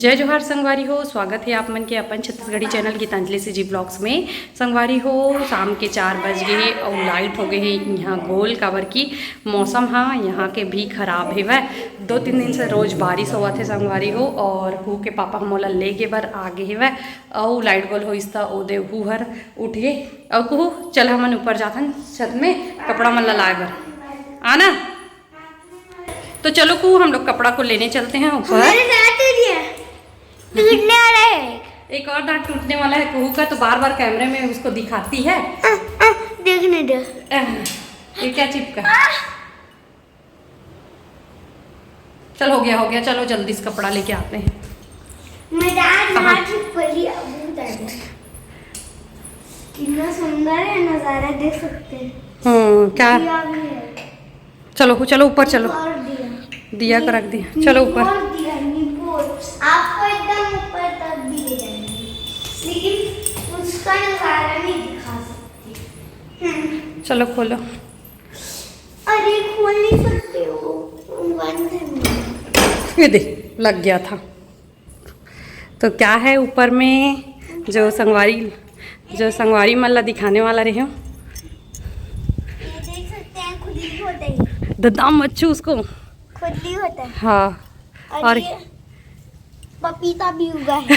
जय जोहार संगवारी हो। स्वागत है आप मन के अपन छत्तीसगढ़ी चैनल गीतांजलि से जी ब्लॉग्स में। संगवारी हो शाम के 4 बज गए और लाइट हो गए है यहाँ गोल काबर की मौसम हाँ यहाँ के भी खराब है वह 2-3 दिन से रोज बारिश हुआ थे संगवारी हो। और हु के पापा हमोला ले के बर आगे है वह और लाइट गोल होइस था ओ दे हु हर उठ गए और कहू चल हमन ऊपर जाथन छत में कपड़ा मन ला लाए बर आना। तो चलो कहू हम लोग कपड़ा को लेने चलते हैं ऊपर। टूटने वाला है, एक और दांत टूटने वाला है कुहू का, तो बार बार कैमरे में उसको दिखाती है। देखने दो। ये क्या चिपका? चल हो गया चलो जल्दी से कपड़ा लेके आते हैं। कितना सुंदर है नजारा, देख सकते हैं। क्या? चलो चलो ऊपर चलो। दिया का रख दिया, चलो ऊपर। आपको एकदम ऊपर तक भी ले जाएंगे, लेकिन उसका नजारा नहीं दिखा सकते। चलो खोलो। अरे खोल नहीं सकते हो, बंद है। ये दे लग गया था। तो क्या है ऊपर में जो संगवारी मल्ला दिखाने वाला रहे हो। ये देख सकते हैं, खुद ही होता है। ददाम अच्छू उसको खुद ही होता है। हाँ और पपीता भी उगा है।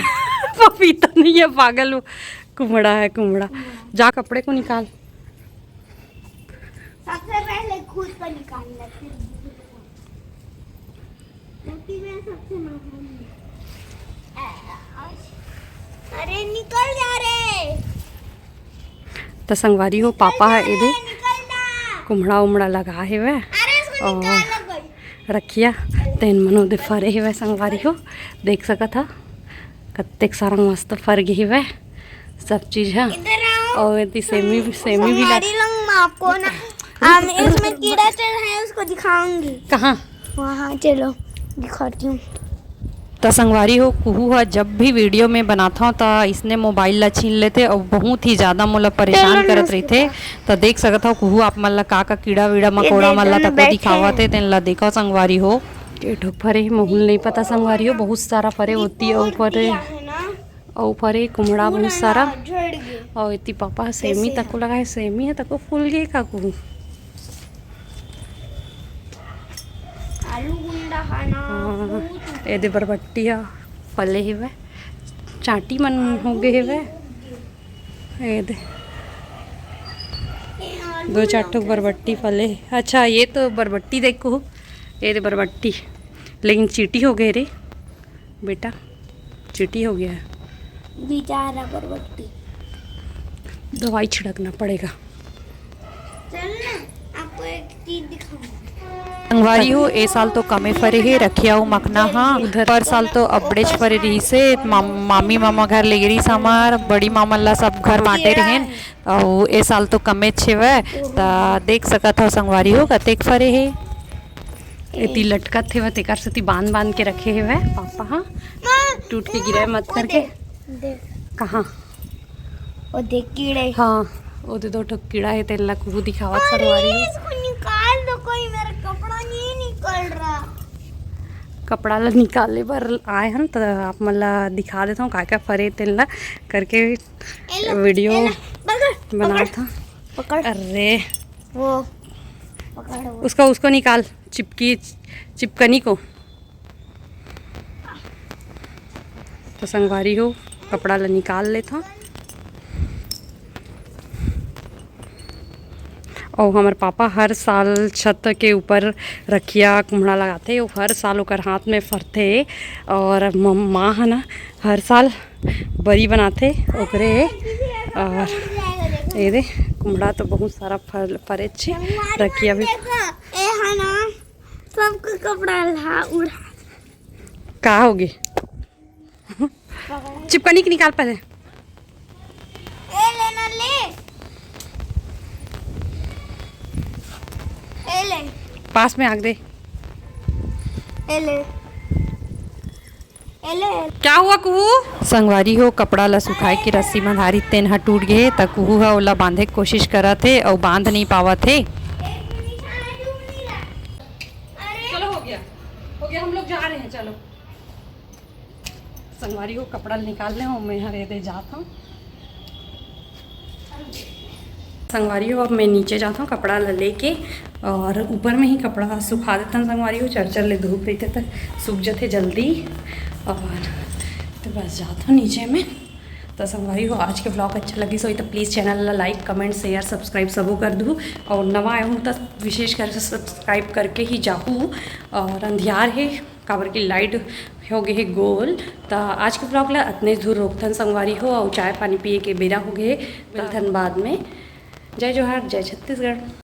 पपीता नहीं है पागल, वो कुमड़ा है कुमड़ा। जा कपड़े को निकाल। सबसे पहले खुद को निकालना, फिर सबसे अरे निकल जा रे। तो संगवारी हो पापा है इधर कुमड़ा उमड़ा लगा है वह और रखिया तेन मनो दे फरे है वह संगवारी हो देख सका था कत्तेक सारा मस्त फर गई वह सब चीज है। और इतनी सेमी भी आपको ना इसमें कीड़ा चल है, उसको दिखाऊंगी। कहाँ? वहाँ चलो दिखाती हूँ। तो संगवारी हो कुहू है जब भी वीडियो में बनाता हूँ तो इसने मोबाइल ला छीन लेते और बहुत ही ज़्यादा मोला परेशान करत रही थे। तो देख सकता हो कुहू आप मन ला का कीड़ा वीड़ा मकोड़ा मन ला तक दिखावा थे तेन ला देखो संगवारी हो। टेढ़ो फरे महूल नहीं पता संगवारी हो, बहुत सारा फरे होती है ऊपर कुमड़ा बहुत सारा। और इतनी पापा सेमी तक को लगा है, सेमी है तक को फूल गए का कुहू। आलू गुंडा खाना ये दे बरबट्टिया फले है वह चाटी मन हो गए है वह। ये दे 2-4 ठो बरबट्टी फले। अच्छा ये तो बरबट्टी देखो, ये दे बरबट्टी लेकिन चीटी हो गए रे बेटा, चीटी हो गया है। बेचारा बरबट्टी, दवाई छिड़कना पड़ेगा। चलना आपको एक चीज दिखाऊंगी। संगवारी हो ए साल तो कमे फरे है रखिया हो मखना हाँ उधर पर साल तो अबड़ेच फरे रही से मामी मामा घर ले गई हमार बड़ी मामा ला सब घर बांटे रहेन और ए साल तो कमे छे वह ता देख सकत हो संगवारी हो कतेक फरे है। इतनी लटकत थे वह तेकर से बांध के रखे है वह पापा। हाँ टूट के गिरा मत करके। कहाँ? वो देख कीड़े। हाँ वो दे 2 ठो कीड़ा है तेला कुहू दिखावत संगवारी हो। इसको निकाल दो, कोई मेरा कपड़ा नहीं निकल रहा। कपड़ा ला निकाले बर आए हम तो आप मला दिखा देता हूँ क्या फरे तेला करके वीडियो बना था। पकड़ अरे वो पकड़ वो। उसको निकाल चिपकनी को। तो संगवारी हो कपड़ा ला निकाल लेता और हमारे पापा हर साल छत के ऊपर रखिया कुम्हड़ा लगाते और हर साल ओकर हाथ में फरते। और माँ है ना हर साल बरी बनाते ओकरे। और ये दे कुम्हड़ा तो बहुत सारा फरे छे रखिया भी। ए है ना सबका कपड़ा ला उड़ा का होगी चिपकनी की निकाल पहले। ए लेना ले, ए ले पास में आग दे। ए ले क्या हुआ कुहू? संगवारी हो कपड़ा ला सुखाए के रस्सी बंधारी तेन ह टूट गए त कुहू ह ओला बांधे के कोशिश करा थे और बांध नहीं पावा थे। चलो हो गया हम लोग जा रहे हैं चलो। संगवारी हो कपड़ा निकालने हो मैं यहाँ दे जाता हूँ। संगवारी हो अब मैं नीचे जाता हूँ कपड़ा लेके और ऊपर में ही कपड़ा सुखा देता हूँ। संगवारी हो चरचर ले धूप रही तक सूख जाते जल्दी और तो बस जाता हूँ नीचे में। तो संगवारी हो आज के ब्लॉग अच्छा लगी सो तो प्लीज़ चैनल ला लाइक कमेंट शेयर सब्सक्राइब सबू कर दूँ और नवा आया हूँ तो विशेष कर सब्सक्राइब करके ही जाऊँ। और अंधियार है काबर की लाइट हो गए है गोल। तो आज के ब्लॉग ला इतने दूर रोकथन संगवारी हो और चाय पानी पिए के बेरा हो गए। धनबाद में जय जोहार जय छत्तीसगढ़।